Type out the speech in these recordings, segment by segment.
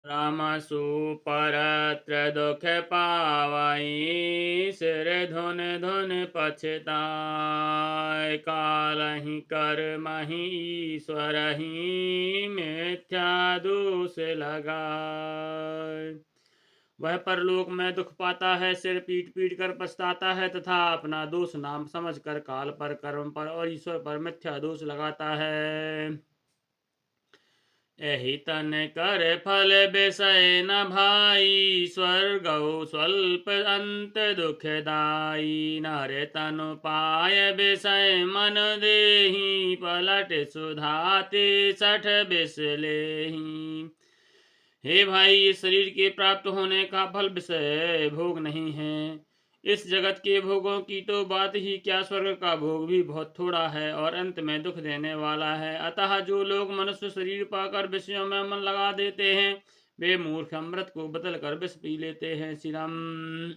रामसु परत्र दुख पावई, सिर धुन धुन पछताय। कालहि कर्महि ईश्वरहि, मिथ्या दोष लगाय। वह परलोक में दुख पाता है, सिर पीट पीट कर पछताता है तथा अपना दोष नाम समझकर काल पर, कर्म पर और ईश्वर पर मिथ्या दोष लगाता है। एहि तन कर फल विषय न भाई, स्वर्गौ स्वल्प अंत दुखदाई। नर तनु पाय विषय मन देहि, पलट सुधाते सठ बिस लेहि। हे भाई, इस शरीर के प्राप्त होने का फल विषय भोग नहीं है। इस जगत के भोगों की तो बात ही क्या, स्वर्ग का भोग भी बहुत थोड़ा है और अंत में दुख देने वाला है। अतः जो लोग मनुष्य शरीर पाकर विषयों में मन लगा देते हैं, वे मूर्ख अमृत को बदल कर विष पी लेते हैं। श्री राम।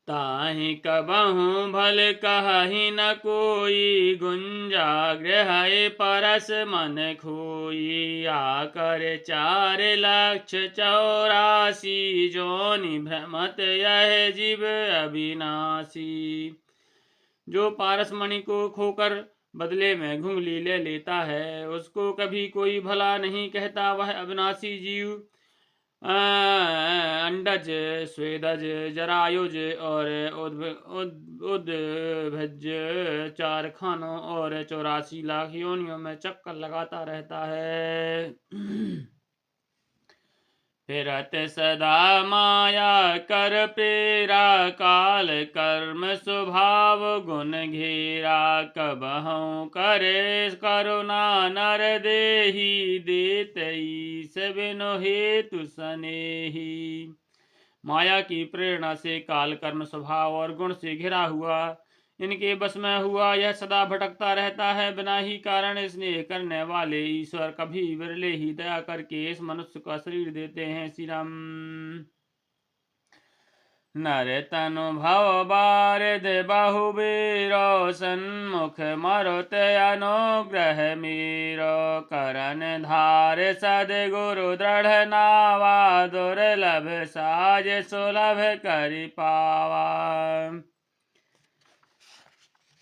ताहि कबहु भल कहि न कोई, गुंजा गृह परस मन खोई। आकर 4,84,000 जोनि, भ्रमत यह जीव अविनाशी। जो पारसमणि को खोकर बदले में घुंघली ले लेता है, उसको कभी कोई भला नहीं कहता। वह अविनाशी जीव अंडज, स्वेदज, जरायुज और उद्भज 4 खानों और 84 लाख योनियों में चक्कर लगाता रहता है। फिरत सदा माया कर प्रेरा, काल कर्म स्वभाव गुण घेरा। कबहु करे करुणा नर देहि, देत ईस बिनु हेतु सनेही। माया की प्रेरणा से काल कर्म स्वभाव और गुण से घिरा हुआ, इनके बस में हुआ यह सदा भटकता रहता है। बिना ही कारण स्नेह करने वाले ईश्वर कभी विरले ही दया करके इस मनुष्य का शरीर देते हैं। श्री राम। नर तनु भव बारिद बहुबीरो, सन्मुख मरुत अनुग्रह मीरो। करन धार सदगुरु दृढ़ नावा, दुर्लभ साज सुलभ करि पावा।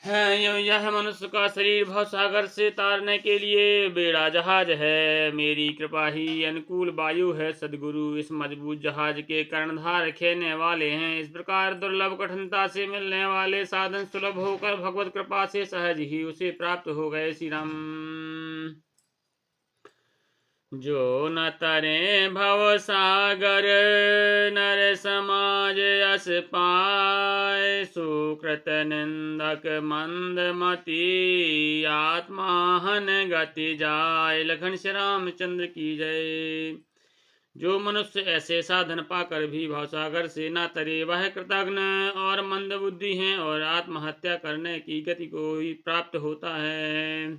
यह मनुष्य का शरीर भवसागर से तारने के लिए बेड़ा जहाज है। मेरी कृपा ही अनुकूल वायु है। सदगुरु इस मजबूत जहाज के कर्णधार खेने वाले हैं। इस प्रकार दुर्लभ कठिनता से मिलने वाले साधन सुलभ होकर भगवत कृपा से सहज ही उसे प्राप्त हो गए। श्री राम। जो न तरे भव सागर, नर समाज यस पाय। सुकृत निंदक मंद मति, आत्माहन गति जाय। लखन श्री रामचंद्र की जय। जो मनुष्य ऐसे साधन पाकर भी भवसागर से न तरे, वह कृतघ्न और मंद बुद्धि हैं और आत्महत्या करने की गति को ही प्राप्त होता है।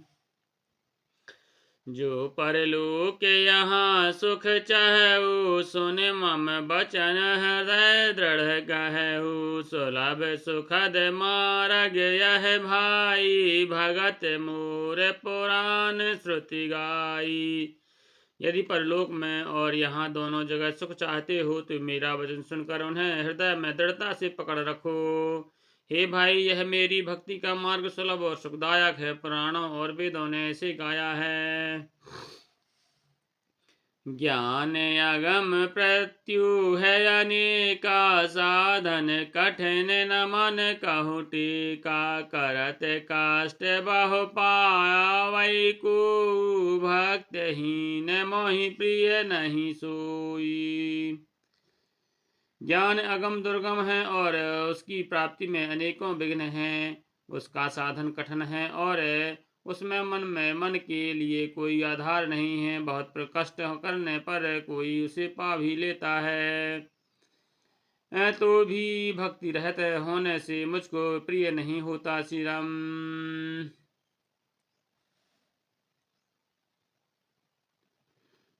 जो परलोक यहाँ सुख चाहु, सुन मम बचन हृदय दृढ़ कहु। सुलभ सुखद मार्ग यह भाई, भगत मोर पुराण श्रुति गाई। यदि परलोक में और यहाँ दोनों जगह सुख चाहते हो तो मेरा वचन सुनकर उन्हें हृदय में दृढ़ता से पकड़ रखो। हे भाई, यह मेरी भक्ति का मार्ग सुलभ और सुखदायक है। पुराणों और वेदों ने इसे गाया है। ज्ञान अगम प्रत्यु है अनेका, साधन कठिन न मन कहु टीका। करत काष्ट बहु पाया, वै को भक्तहीन मोहि प्रिय नहीं सोई। ज्ञान अगम दुर्गम है और उसकी प्राप्ति में अनेकों विघ्न हैं। उसका साधन कठिन है और उसमें मन के लिए कोई आधार नहीं है। बहुत कष्ट करने पर कोई उसे पा भी लेता है, तो भी भक्ति रहित होने से मुझको प्रिय नहीं होता। श्री राम।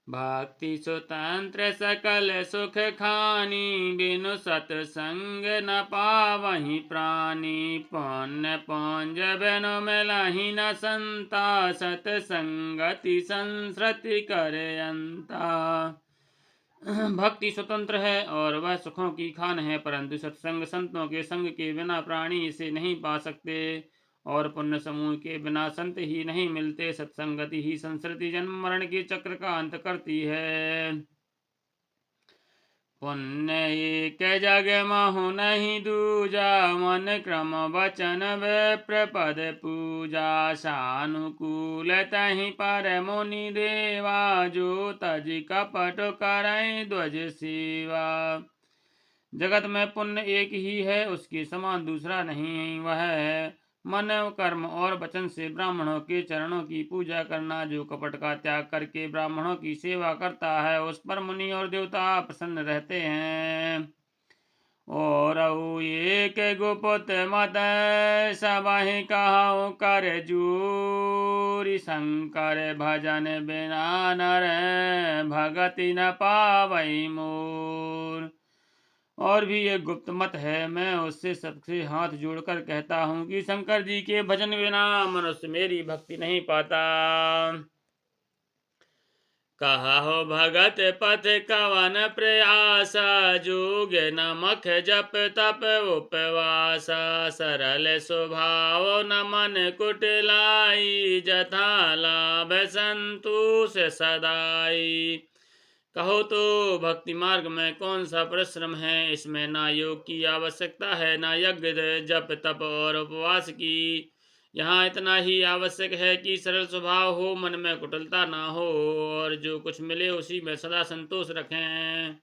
भक्ति स्वतंत्र सकल सुख खानी, बिनु सतसंग न पावहि प्राणी। पुण्य पुंज बिनु मिलहि न संता, सतसंगति संसृति करे अंता। भक्ति स्वतंत्र है और वह सुखों की खान है, परंतु सत्संग संतों के संग के बिना प्राणी इसे नहीं पा सकते, और पुण्य समूह के बिना संत ही नहीं मिलते। सत्संगति ही संस्कृति जन्म मरण के चक्र का अंत करती है। पुण्य एक जग महु नहीं दूजा, मन क्रम वचन विप्र पद पूजा। सानुकूल तहि पर मुनि देवा, जो तज कपट करई ध्वज सेवा। जगत में पुण्य एक ही है, उसके समान दूसरा नहीं। वह है मन कर्म और वचन से ब्राह्मणों के चरणों की पूजा करना। जो कपट का त्याग करके ब्राह्मणों की सेवा करता है, उस पर मुनि और देवता प्रसन्न रहते हैं। और एक गुप्त मत सबहि कहु कर जोरी, शंकर भजन बिना नर भगति न पावई मोर। और भी एक गुप्त मत है, मैं उससे सबसे हाथ जोड़कर कहता हूँ कि शंकर जी के भजन बिना मनुष्य मेरी भक्ति नहीं पाता। कहो भगत पथ कवन प्रयास, जोग नमक जप तप उपवासा। सरल स्वभाव न मन कुटिलाई, जथा लाभ संतोष सदाई। कहो तो भक्ति मार्ग में कौन सा परिश्रम है। इसमें ना योग की आवश्यकता है, ना यज्ञ जप तप और उपवास की। यहाँ इतना ही आवश्यक है कि सरल स्वभाव हो, मन में कुटिलता ना हो, और जो कुछ मिले उसी में सदा संतोष रखें।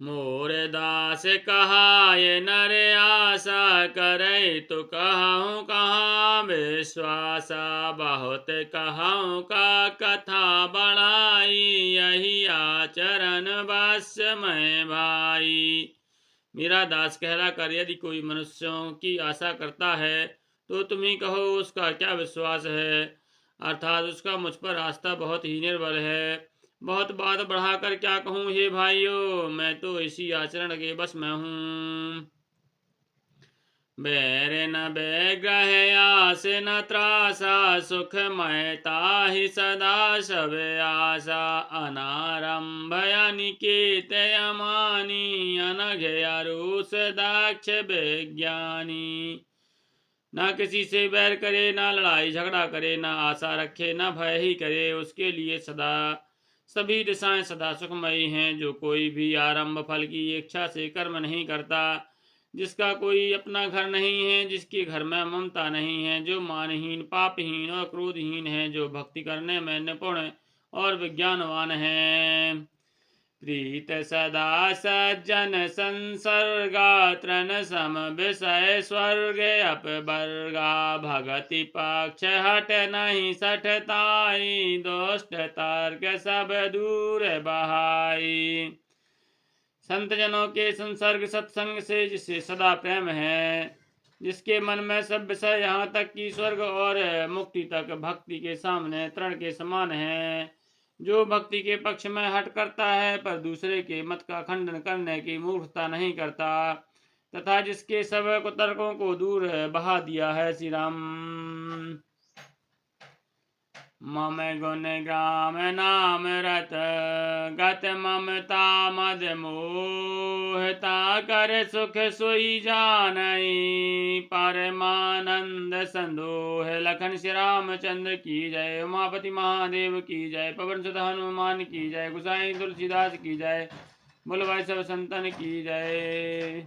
मोर दास कहा ये नर आशा, करे तो कहूँ कहाँ विश्वासा। बहुत कहूँ का कथा बढ़ाई, यही आचरण बस में भाई। मेरा दास कहलाकर यदि कोई मनुष्यों की आशा करता है, तो तुम ही कहो उसका क्या विश्वास है। अर्थात उसका मुझ पर आस्था बहुत ही निर्बल है। बहुत बात बढ़ाकर क्या कहूँ हे भाइयों, मैं तो इसी आचरण के बस में हूँ। बैर न बैग्रह आस न त्रासा, सुख महता ही सदा सब आशा। अनारंभ अनिकेत अमानी, अनघ अरुष दक्ष विज्ञानी। ना किसी से बैर करे, ना लड़ाई झगड़ा करे, ना आशा रखे, ना भय ही करे, उसके लिए सदा सभी दिशाएं सदा सुखमयी हैं। जो कोई भी आरंभ फल की इच्छा से कर्म नहीं करता, जिसका कोई अपना घर नहीं है, जिसके घर में ममता नहीं है, जो मानहीन पापहीन और क्रोधहीन है, जो भक्ति करने में निपुण और विज्ञानवान है। प्रीत सदा सज्जन संसर्गा, तृण सम विषय स्वर्ग अपवर्गा। भगति पक्ष हट नहीं सठताई, दुष्ट तर्क सब दूर बहाई। संत जनों के संसर्ग सत्संग से जिसे सदा प्रेम है, जिसके मन में सब विषय यहाँ तक कि स्वर्ग और मुक्ति तक भक्ति के सामने तृण के समान है। जो भक्ति के पक्ष में हट करता है, पर दूसरे के मत का खंडन करने की मूर्खता नहीं करता, तथा जिसके सब कुतर्कों को दूर बहा दिया है। श्री राम। मम गुण ग्राम नाम रत, गत ममता मद मोहता। कर सुख सोई जानई, परमानंद संदोह। लखन श्री रामचंद्र की जय, उमापति महादेव की जय, पवन सुत हनुमान की जय, गोसाई तुलसीदास की जय, बोल भाई सब संतन की जय।